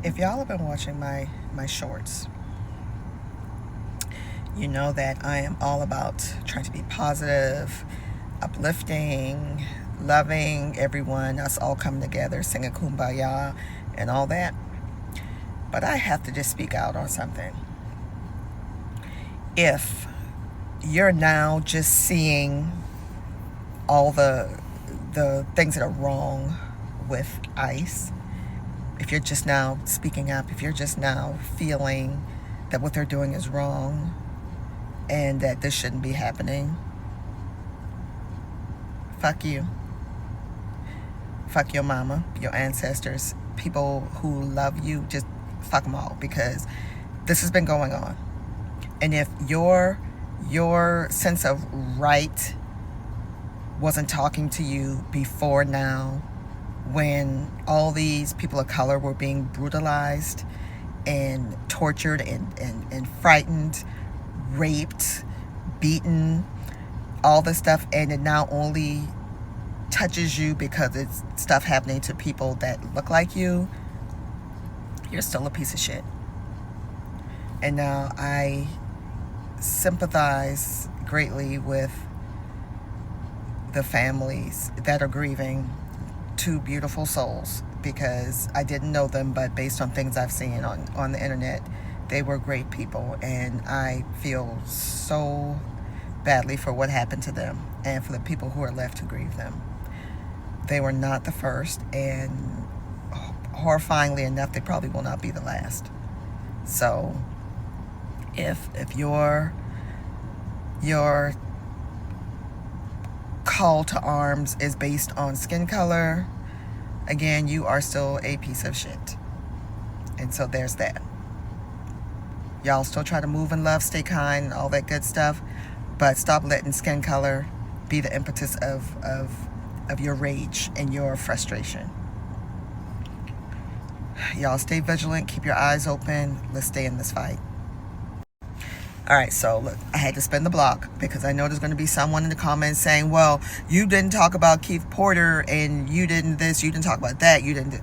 If y'all have been watching my shorts, you know that I am all about trying to be positive, uplifting, loving everyone, us all coming together, singing kumbaya and all that. But I have to just speak out on something. If you're now just seeing all the things that are wrong with ICE, if you're just now speaking up, if you're just now feeling that what they're doing is wrong and that this shouldn't be happening, fuck you. Fuck your mama, your ancestors, people who love you, just fuck them all, because this has been going on. And if your sense of right wasn't talking to you before now, when all these people of color were being brutalized and tortured and frightened, raped, beaten, all this stuff, and it now only touches you because it's stuff happening to people that look like you, you're still a piece of shit. And now I sympathize greatly with the families that are grieving two beautiful souls, because I didn't know them, but based on things I've seen on the internet, they were great people, and I feel so badly for what happened to them and for the people who are left to grieve them. They were not the first, and horrifyingly enough, they probably will not be the last. So if your call to arms is based on skin color, again, you are still a piece of shit. And so there's that. Y'all still try to move in love, stay kind, all that good stuff, but stop letting skin color be the impetus of your rage and your frustration. Y'all stay vigilant, keep your eyes open, let's stay in this fight. All right, so look, I had to spin the block because I know there's going to be someone in the comments saying, well, you didn't talk about Keith Porter, and you didn't this, you didn't talk about that, you didn't.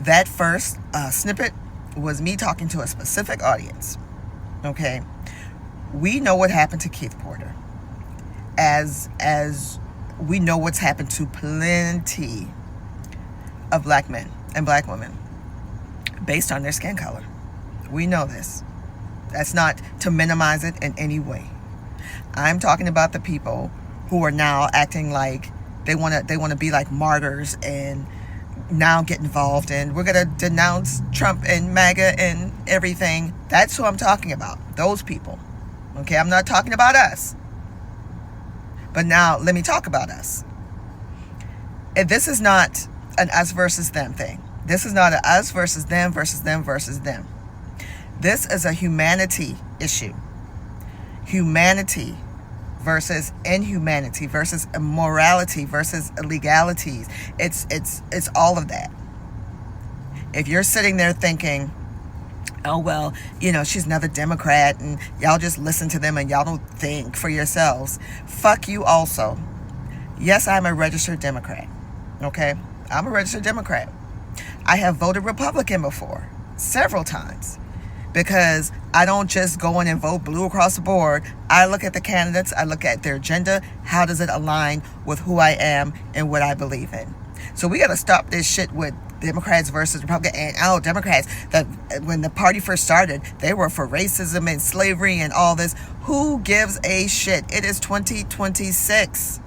That first snippet was me talking to a specific audience, okay? We know what happened to Keith Porter, as we know what's happened to plenty of black men and black women based on their skin color. We know this. That's not to minimize it in any way. I'm talking about the people who are now acting like they want to be like martyrs and now get involved in, we're going to denounce Trump and MAGA and everything. That's who I'm talking about. Those people. Okay, I'm not talking about us. But now let me talk about us. And this is not an us versus them thing. This is not an us versus them versus them versus them. This is a humanity issue. Humanity versus inhumanity versus immorality versus illegalities. It's all of that. If you're sitting there thinking, oh, well, you know, she's another Democrat and y'all just listen to them and y'all don't think for yourselves, fuck you also. Yes, I'm a registered Democrat. Okay? I'm a registered Democrat. I have voted Republican before, several times. Because I don't just go in and vote blue across the board. I look at the candidates, I look at their agenda, how does it align with who I am and what I believe in. So we got to stop this shit with Democrats versus Republicans. And Democrats, that when the party first started, they were for racism and slavery and all this. Who gives a shit? It is 2026.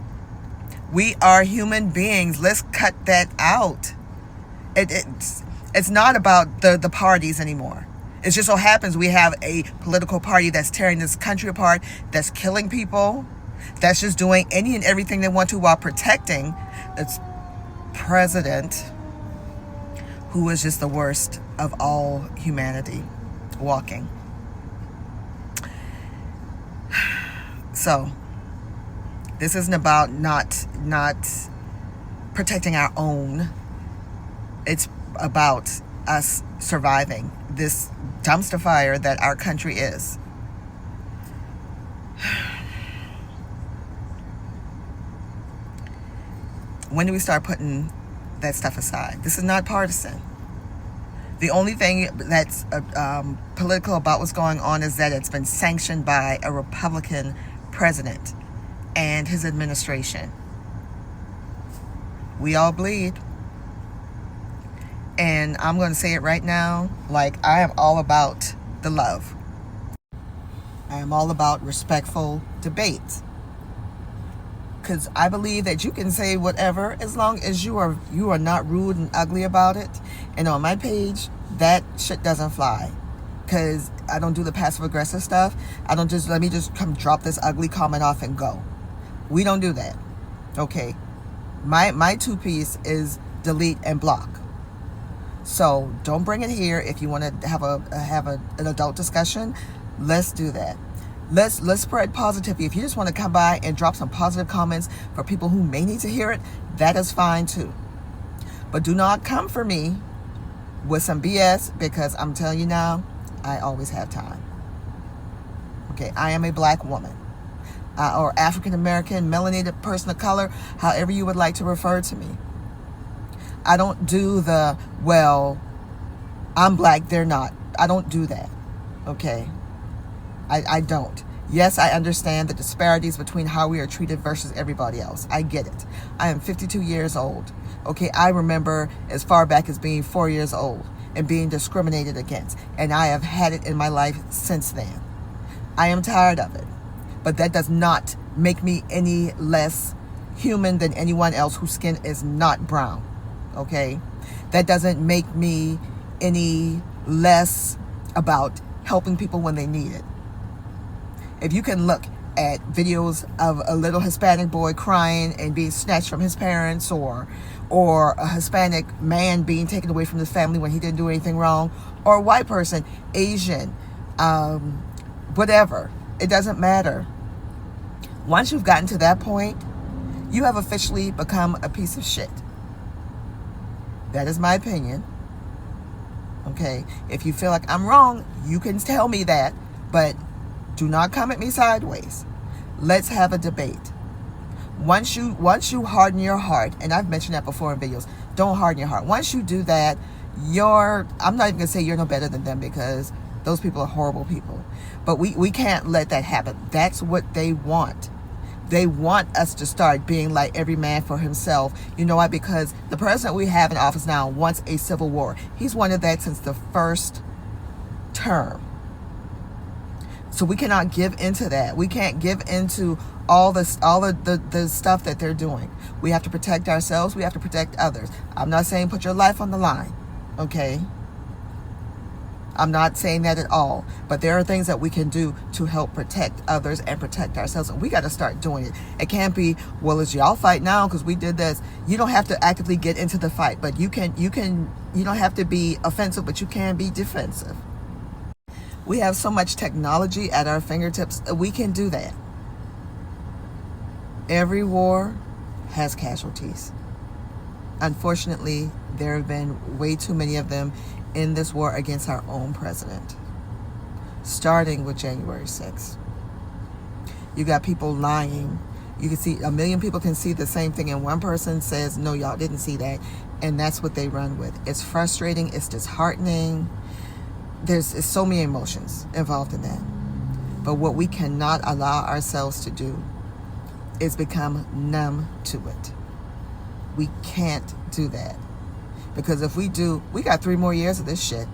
We are human beings. Let's cut that out. It's not about the parties anymore. It just so happens we have a political party that's tearing this country apart, that's killing people, that's just doing any and everything they want to while protecting its president, who is just the worst of all humanity walking. So, this isn't about not protecting our own. It's about us surviving this dumpster fire that our country is. When do we start putting that stuff aside? This is not partisan. The only thing that's political about what's going on is that it's been sanctioned by a Republican president and his administration. We all bleed. And I'm going to say it right now, like, I am all about the love. I am all about respectful debates. Because I believe that you can say whatever as long as you are not rude and ugly about it. And on my page, that shit doesn't fly. Because I don't do the passive aggressive stuff. I don't just, let me just come drop this ugly comment off and go. We don't do that. Okay. My two-piece is delete and block. So don't bring it here. If you want to have an adult discussion, let's do that. Let's spread positivity. If you just want to come by and drop some positive comments for people who may need to hear it, that is fine too. But do not come for me with some BS, because I'm telling you now, I always have time. Okay, I am a black woman, or African American, melanated person of color, however you would like to refer to me. I don't do the, well, I'm black, they're not. I don't do that. Okay? I don't. Yes, I understand the disparities between how we are treated versus everybody else. I get it. I am 52 years old. Okay, I remember as far back as being 4 years old and being discriminated against. And I have had it in my life since then. I am tired of it. But that does not make me any less human than anyone else whose skin is not brown. Okay? That doesn't make me any less about helping people when they need it. If you can look at videos of a little Hispanic boy crying and being snatched from his parents, or a Hispanic man being taken away from his family when he didn't do anything wrong, or a white person, Asian, whatever, it doesn't matter. Once you've gotten to that point, you have officially become a piece of shit. That is my opinion. Okay? If you feel like I'm wrong, you can tell me that, but do not come at me sideways. Let's have a debate. Once you harden your heart, and I've mentioned that before in videos, don't harden your heart. Once you do that, I'm not even going to say you're no better than them, because those people are horrible people. But we can't let that happen. That's what they want. They want us to start being like every man for himself. You know why? Because the president we have in office now wants a civil war. He's wanted that since the first term. So we cannot give into that. We can't give into all the stuff that they're doing. We have to protect ourselves. We have to protect others. I'm not saying put your life on the line, okay? I'm not saying that at all. But there are things that we can do to help protect others and protect ourselves. And we got to start doing it. It can't be, well, it's y'all fight now because we did this. You don't have to actively get into the fight, but you don't have to be offensive, but you can be defensive. We have so much technology at our fingertips. We can do that. Every war has casualties. Unfortunately, there have been way too many of them in this war against our own president, starting with January 6th. You got people lying. You can see, a million people can see the same thing, and one person says, no, y'all didn't see that, and that's what they run with. It's frustrating. It's disheartening. There's so many emotions involved in that. But what we cannot allow ourselves to do is become numb to it. We can't do that. Because if we do, we got 3 more years of this shit.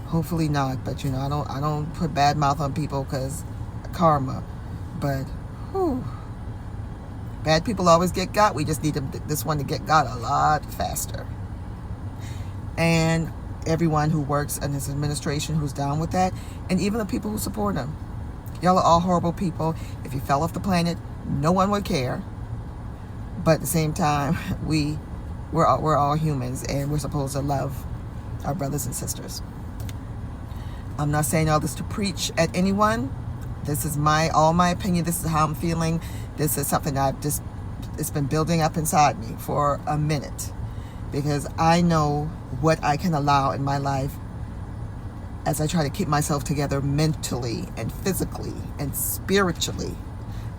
Hopefully not, but you know, I don't put bad mouth on people because karma. But whew, bad people always get got. We just need this one to get got a lot faster. And everyone who works in his administration who's down with that, and even the people who support him. Y'all are all horrible people. If you fell off the planet, no one would care. But at the same time, we're all humans, and we're supposed to love our brothers and sisters. I'm not saying all this to preach at anyone. This is all my opinion. This is how I'm feeling. This is something it's been building up inside me for a minute. Because I know what I can allow in my life as I try to keep myself together mentally and physically and spiritually.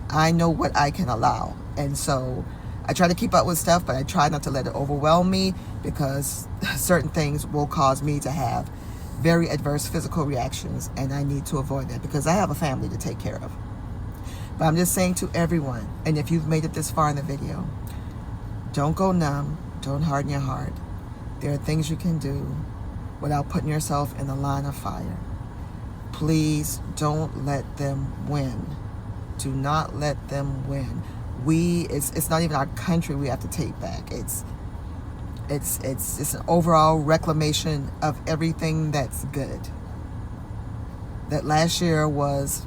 I know what I can allow. And so I try to keep up with stuff, but I try not to let it overwhelm me, because certain things will cause me to have very adverse physical reactions, and I need to avoid that because I have a family to take care of. But I'm just saying to everyone, and if you've made it this far in the video, don't go numb, don't harden your heart. There are things you can do without putting yourself in the line of fire. Please don't let them win. Do not let them win. It's not even our country we have to take back. It's an overall reclamation of everything that's good. That last year was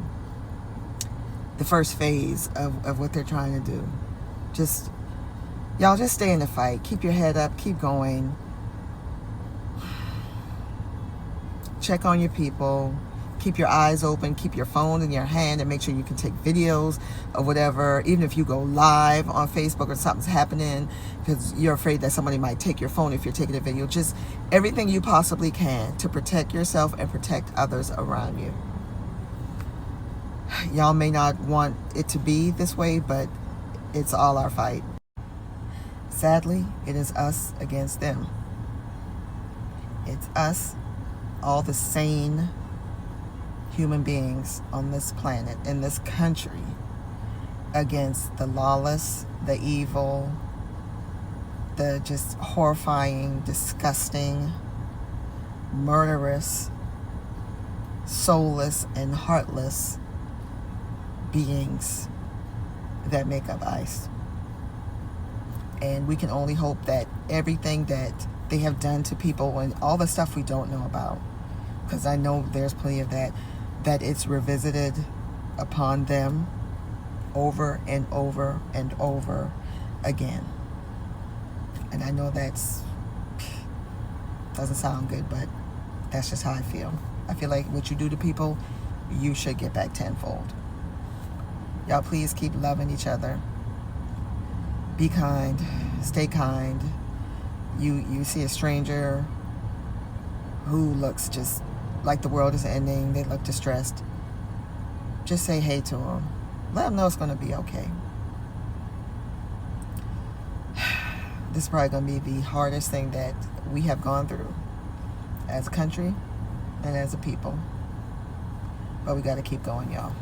the first phase of what they're trying to do. Y'all just stay in the fight. Keep your head up. Keep going. Check on your people. Keep your eyes open. Keep your phone in your hand and make sure you can take videos of whatever. Even if you go live on Facebook or something's happening because you're afraid that somebody might take your phone if you're taking a video. Just everything you possibly can to protect yourself and protect others around you. Y'all may not want it to be this way, but it's all our fight. Sadly, it is us against them. It's us, all the sane human beings on this planet, in this country, against the lawless, the evil, the just horrifying, disgusting, murderous, soulless, and heartless beings that make up ICE. And we can only hope that everything that they have done to people and all the stuff we don't know about, because I know there's plenty of that it's revisited upon them over and over and over again. And I know that's doesn't sound good, but that's just how I feel. I feel like what you do to people, you should get back tenfold. Y'all please keep loving each other. Be kind. Stay kind. You see a stranger who looks just like the world is ending, they look distressed, just say hey to them. Let them know it's going to be okay. This is probably going to be the hardest thing that we have gone through as a country and as a people. But we got to keep going, y'all.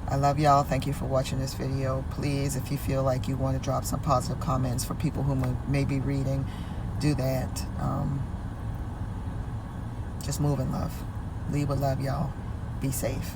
I love y'all. Thank you for watching this video. Please, if you feel like you want to drop some positive comments for people who may be reading, do that. Just move in love. Lead with love, y'all. Be safe.